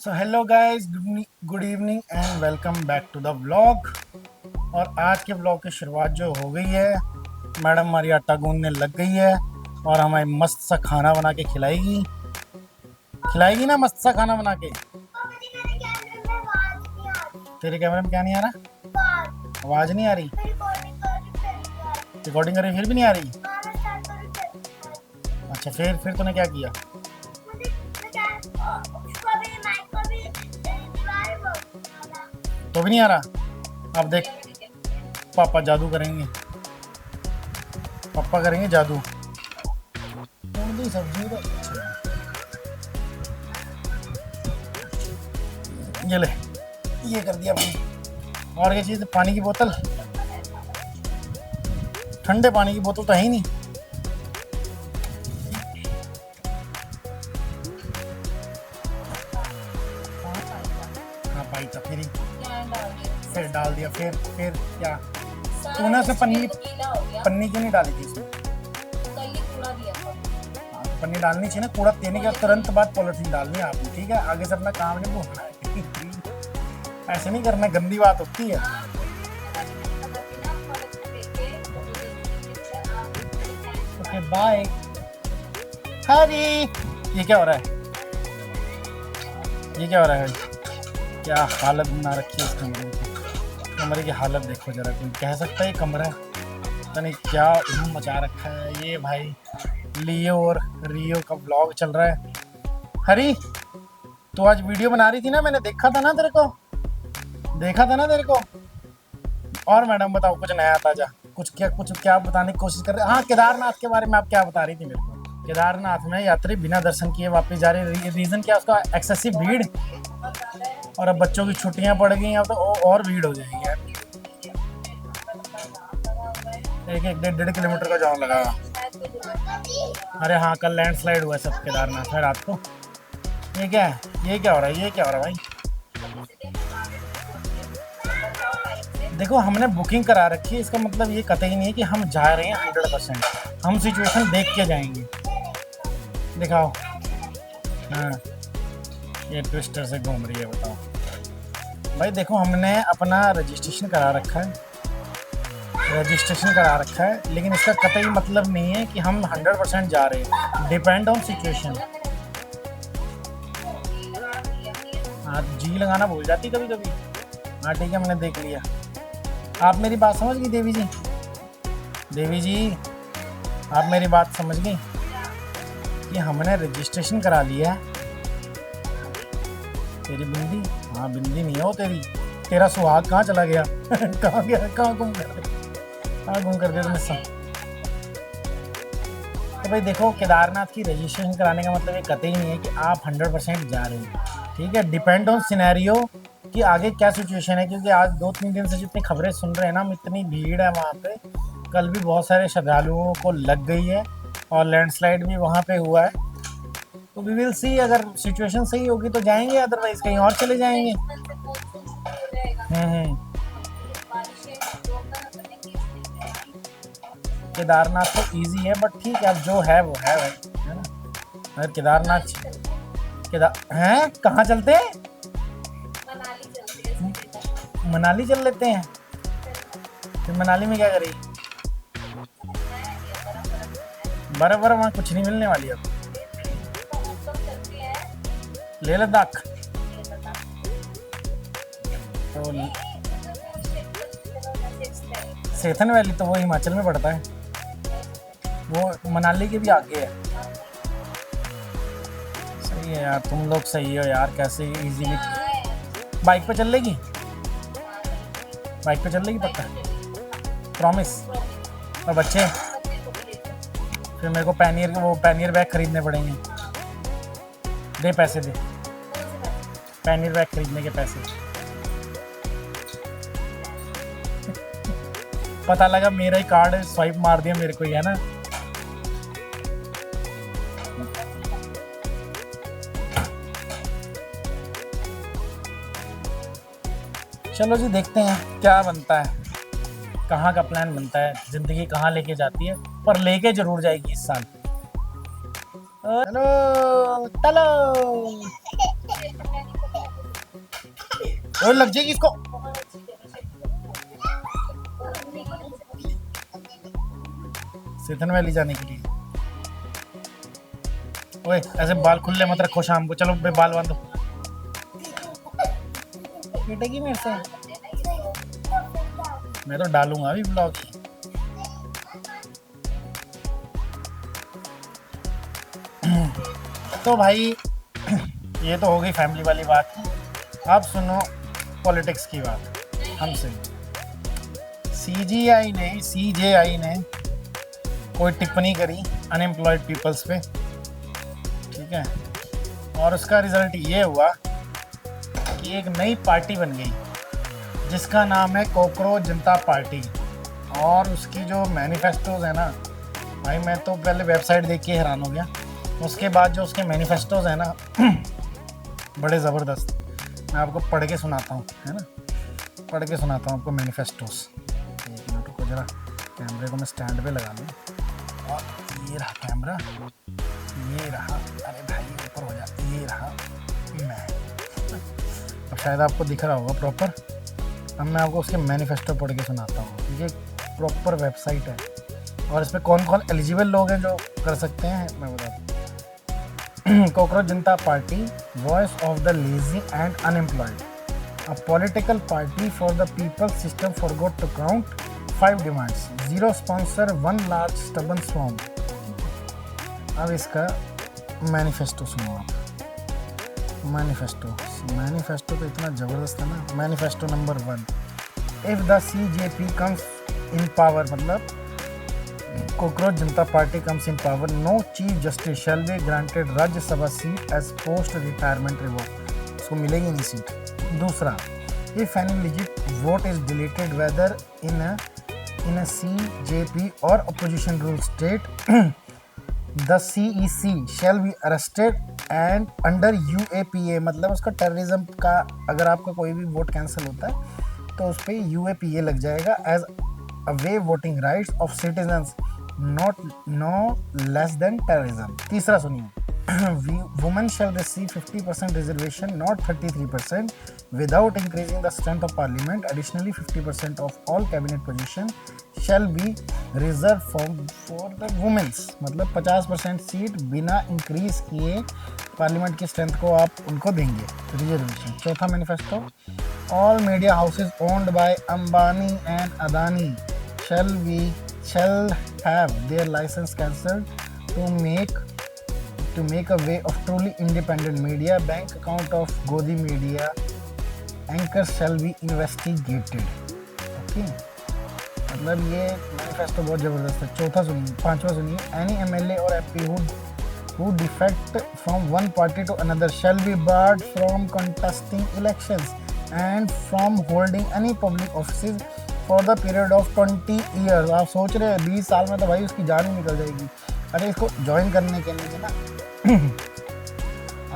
So hello guys, good evening and welcome back to the vlog. और आज के vlog की शुरुआत जो हो गई है, मैडम हमारी आटा गूंदने लग गई है और हमें मस्त सा खाना बना के खिलाएगी। खिलाएगी ना मस्त सा खाना बना के। तेरे कैमरे में क्या नहीं आ रहा? आवाज़ नहीं आ रही? रिकॉर्डिंग कर रही फिर भी नहीं आ रही? अच्छा, फिर तूने क्या किया? तो भी नहीं आ रहा। अब देख, पापा जादू करेंगे। पापा करेंगे जादू। सब्जी तो ये ले, ये कर दिया अपनी। और क्या चीज़? पानी की बोतल, ठंडे पानी की बोतल तो है ही नहीं। हाँ पाई था, फिर डाल दिया। फिर क्या तूने उसे पन्नी क्यों नहीं डाली थी इसमें? पन्नी डालनी चाहिए ना, कूड़ा देने के तुरंत बाद पॉलिथीन डालनी है आपने, ठीक है? आगे से अपना काम नहीं भूलना है। ऐसे नहीं करना, गंदी बात होती है। Okay bye. हरी, ये क्या हो रहा है? ये क्या हो रहा है? क्या हालत बना रखी है इस कमरे की। कमरे की हालत देखो जरा, कोई कह सकता है ये कमरा पता नहीं क्या धूम मचा रखा है। ये भाई लियो और रियो का व्लॉग चल रहा है। हरी, तो आज वीडियो बना रही थी ना, मैंने देखा था ना तेरे को। और मैडम बताओ कुछ नया ताजा, कुछ क्या बताने की कोशिश कर रहे? हाँ, केदारनाथ के बारे में आप क्या बता रही थी मेरे को? केदारनाथ में यात्री बिना दर्शन किए वापस जा रहे। रीज़न क्या उसका? एक्सेसिव भीड़। और अब बच्चों की छुट्टियां पड़ गई, अब तो और भीड़ हो जाएगी यार। एक डेढ़ किलोमीटर का जाम लगा। अरे हाँ, कल लैंडस्लाइड हुआ सब केदारनाथ में रात को। ये क्या हो रहा है भाई? देखो, हमने बुकिंग करा रखी है, इसका मतलब ये कतई नहीं है कि हम जा रहे हैं 100%। हम सिचुएशन देख के जाएंगे। दिखाओ। हाँ, ये ट्विस्टर से घूम रही है, बताओ भाई। देखो, हमने अपना रजिस्ट्रेशन करा रखा है, लेकिन इसका कतई मतलब नहीं है कि हम 100% जा रहे हैं। Depend on situation. हाँ, जी लगाना भूल जाती कभी कभी। हाँ ठीक है, मैंने देख लिया। आप मेरी बात समझ गई देवी जी? आप मेरी बात समझ गई कि हमने रजिस्ट्रेशन करा लिया है। तेरी बिंदी? हाँ, बिंदी नहीं हो तेरी। तेरा सुहाग कहाँ चला गया? कहाँ गया? कहाँ घूम कर दिया तुमने सब? तो भाई देखो, केदारनाथ की रजिस्ट्रेशन कराने का मतलब ये कतई नहीं है कि आप 100% जा रहे हैं, ठीक है? डिपेंड ऑन सिनेरियो कि आगे क्या सिचुएशन है, क्योंकि आज 2-3 दिन से जितनी खबरें सुन रहे हैं ना हम, इतनी भीड़ है वहाँ पे। कल भी बहुत सारे श्रद्धालुओं को लग गई है और लैंडस्लाइड भी वहाँ पे हुआ है। तो वी विल सी, अगर सिचुएशन सही होगी तो जाएंगे, अदरवाइज कहीं और चले जाएंगे। केदारनाथ तो इजी है, बट ठीक है, अब जो है वो है भाई, है ना? अगर हैं, कहाँ चलते हैं? मनाली चल लेते हैं। फिर मनाली में क्या करेगी? बर्फ वहाँ कुछ नहीं मिलने वाली अब। लेह लद्दाख तो सेथन वैली तो वो हिमाचल में पड़ता है, वो मनाली के भी आगे है। सही है यार, तुम लोग सही हो यार। कैसे इजीली बाइक पे चल लेगी? पक्का? प्रॉमिस? और बच्चे? फिर मेरे को पैनियर बैग खरीदने पड़ेंगे। दे पैसे, दे पैनियर बैग खरीदने के पैसे। पता लगा मेरा ही कार्ड स्वाइप मार दिया मेरे को ही, है ना? चलो जी, देखते हैं क्या बनता है, कहाँ का प्लान बनता है, ज़िंदगी कहाँ लेके जाती है, पर लेके जरूर जाएगी इस साल। हेलो, चलो। और लग जाएगी इसको। सिथन वैली जाने के लिए। ओए ऐसे बाल खुले मत रखो शाम को। चलो बाल बांधो। पिटेगी मेरे से। मैं तो डालूंगा अभी ब्लॉग। तो भाई ये तो हो गई फैमिली वाली बात। अब सुनो पॉलिटिक्स की बात हमसे। सीजेआई ने कोई टिप्पणी करी अनएम्प्लॉयड पीपल्स पे, ठीक है, और उसका रिजल्ट ये हुआ कि एक नई पार्टी बन गई जिसका नाम है कॉकरोच जनता पार्टी। और उसकी जो मैनिफेस्टोज है ना भाई, मैं तो पहले वेबसाइट देख के हैरान हो गया। उसके बाद जो उसके मैनिफेस्टोज है ना बड़े ज़बरदस्त। मैं आपको पढ़ के सुनाता हूँ, है ना, पढ़ के सुनाता हूँ आपको मैनिफेस्टोज। एक मिनट को जरा, कैमरे को मैं स्टैंड पे लगा लूँ। और ये रहा कैमरा, ये रहा, अरे भाई ऊपर हो जा, ये रहा मैं। अब शायद आपको दिख रहा होगा प्रॉपर। अब मैं आपको उसके मैनिफेस्टो पढ़ के सुनाता हूँ। ये प्रॉपर वेबसाइट है और इस पर कौन कौन एलिजिबल लोग हैं जो कर सकते हैं मैं बताता हूँ। Cockroach Janta party, voice of the lazy and unemployed, a political party for the people, system forgot to count, 5 demands, 0 sponsor, 1 large stubborn swarm. अब इसका मैनिफेस्टो सुनो आप। मैनिफेस्टो तो इतना ज़बरदस्त है ना। Manifesto number 1, if the CJP comes in power, मतलब cockroach Janta party comes in power, no chief justice shall be granted Rajya Sabha seat as post retirement reward. उसको मिलेगी नहीं सीट। दूसरा, if any legit vote is deleted whether in a CJP और opposition rule state, the CEC shall be arrested and under UAPA, मतलब उसका terrorism का, अगर आपका कोई भी वोट कैंसिल होता है तो उस पर UAPA लग जाएगा, as away voting rights of citizens no less than terrorism. तीसरा सुनिए, women shall receive 50% reservation, not 33%, without increasing the strength of parliament. Additionally 50% of all cabinet position shall be reserve for the womens, मतलब 50% seat बिना increase किए parliament की strength को आप उनको देंगे रिजर्वेशन। चौथा manifesto, all media houses owned by Ambani and Adani shall have their license cancelled to make a way of truly independent media. Bank account of Godi media anchors shall be investigated. Okay, मतलब ये manifesto बहुत ज़बरदस्त है। चौथा सुनिए, पांचवा सुनिए, any MLA or MP who defect from one party to another shall be barred from contesting elections and from holding any public offices for the period of 20 years. आप सोच रहे हैं 20 साल में तो भाई उसकी जान ही निकल जाएगी। अरे इसको ज्वाइन करने के लिए ना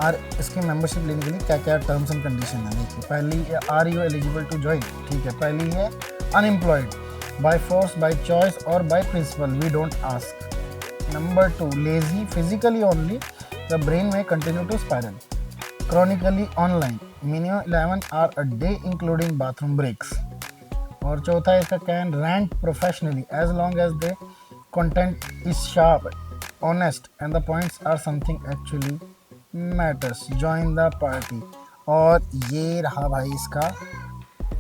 और इसकी मेंबरशिप लेने के लिए क्या क्या टर्म्स एंड कंडीशन है देखिए। पहली, are you eligible to join, ठीक है। पहली है unemployed, by force, by choice और by principal, we don't ask. Number 2, lazy, physically only, the brain में continue to spiral, chronically online, minimum 11 hour a day including bathroom breaks. और चौथा है इसका, can rant professionally as long as the content is sharp, honest and the points are something actually matters, join the party. और ये रहा भाई इसका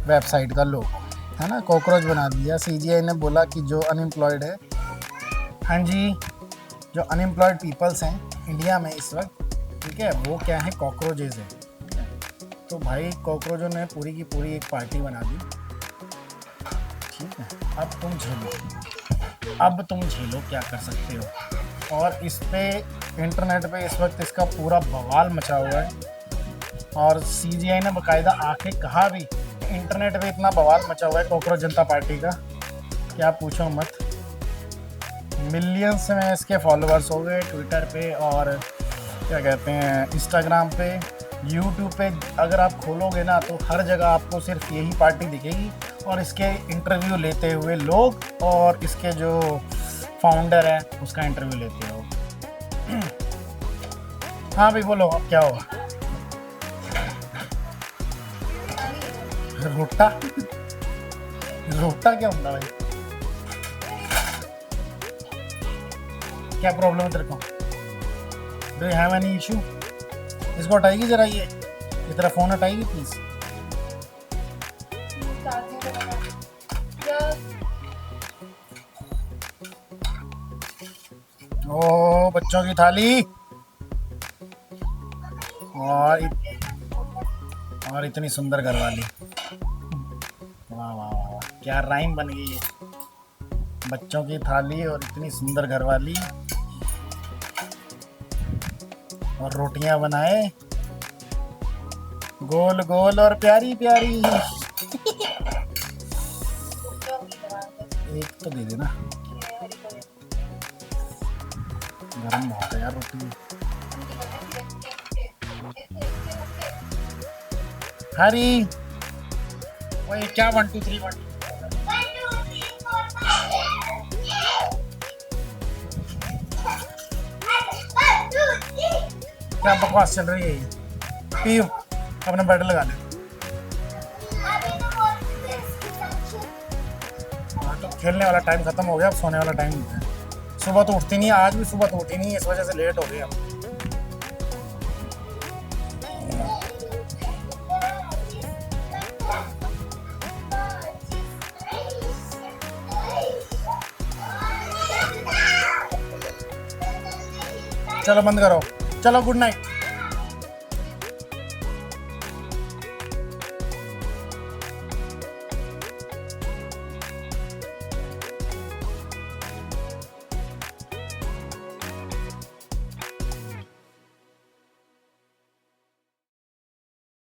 website का लोगो, है ना, कॉकरोच बना दिया। CGI ने बोला कि जो अनएम्प्लॉयड है, हाँ जी, जो अनएम्प्लॉयड पीपल्स हैं इंडिया में इस वक्त, ठीक है, वो क्या है, कॉकरोचेज है। तो भाई कॉकरोचों ने पूरी की पूरी एक पार्टी बना दी, ठीक है। अब तुम झेलो क्या कर सकते हो। और इस पे इंटरनेट पे इस वक्त इसका पूरा बवाल मचा हुआ है। और CGI ने बाकायदा आके कहा भी, इंटरनेट पे इतना बवाल मचा हुआ है कॉकरोच जनता पार्टी का, क्या पूछो मत। मिलियंस में इसके फॉलोअर्स हो गए ट्विटर पे, और क्या कहते हैं, इंस्टाग्राम पे, यूट्यूब पे। अगर आप खोलोगे ना तो हर जगह आपको सिर्फ यही पार्टी दिखेगी और इसके इंटरव्यू लेते हुए लोग, और इसके जो फाउंडर है उसका इंटरव्यू लेते हो। हाँ भाई बोलो, अब क्या होगा। रोटा रोटा क्या होता भाई? क्या प्रॉब्लम है तेरे को? Do you have any issue? इसको हटाएगी जरा, ये तेरा फोन हटाएगी प्लीज। ओ बच्चों की थाली और इतनी सुंदर घरवाली। वाह वाह वाह, क्या राइम बन गई है। बच्चों की थाली और इतनी सुंदर घरवाली और रोटियां बनाए गोल गोल और प्यारी प्यारी। एक तो दे देना, गरम बहुत है यार रोटी। हरी वही क्या 1 2 3 1 क्या बकवास चल रही है ये? पी अपना बेड लगा ले। हाँ तो खेलने वाला टाइम खत्म हो गया, अब सोने वाला टाइम है। सुबह तो उठती नहीं है, आज भी सुबह तो उठी नहीं है, इस वजह से लेट हो गई हम। चलो बंद करो, चलो गुड नाइट।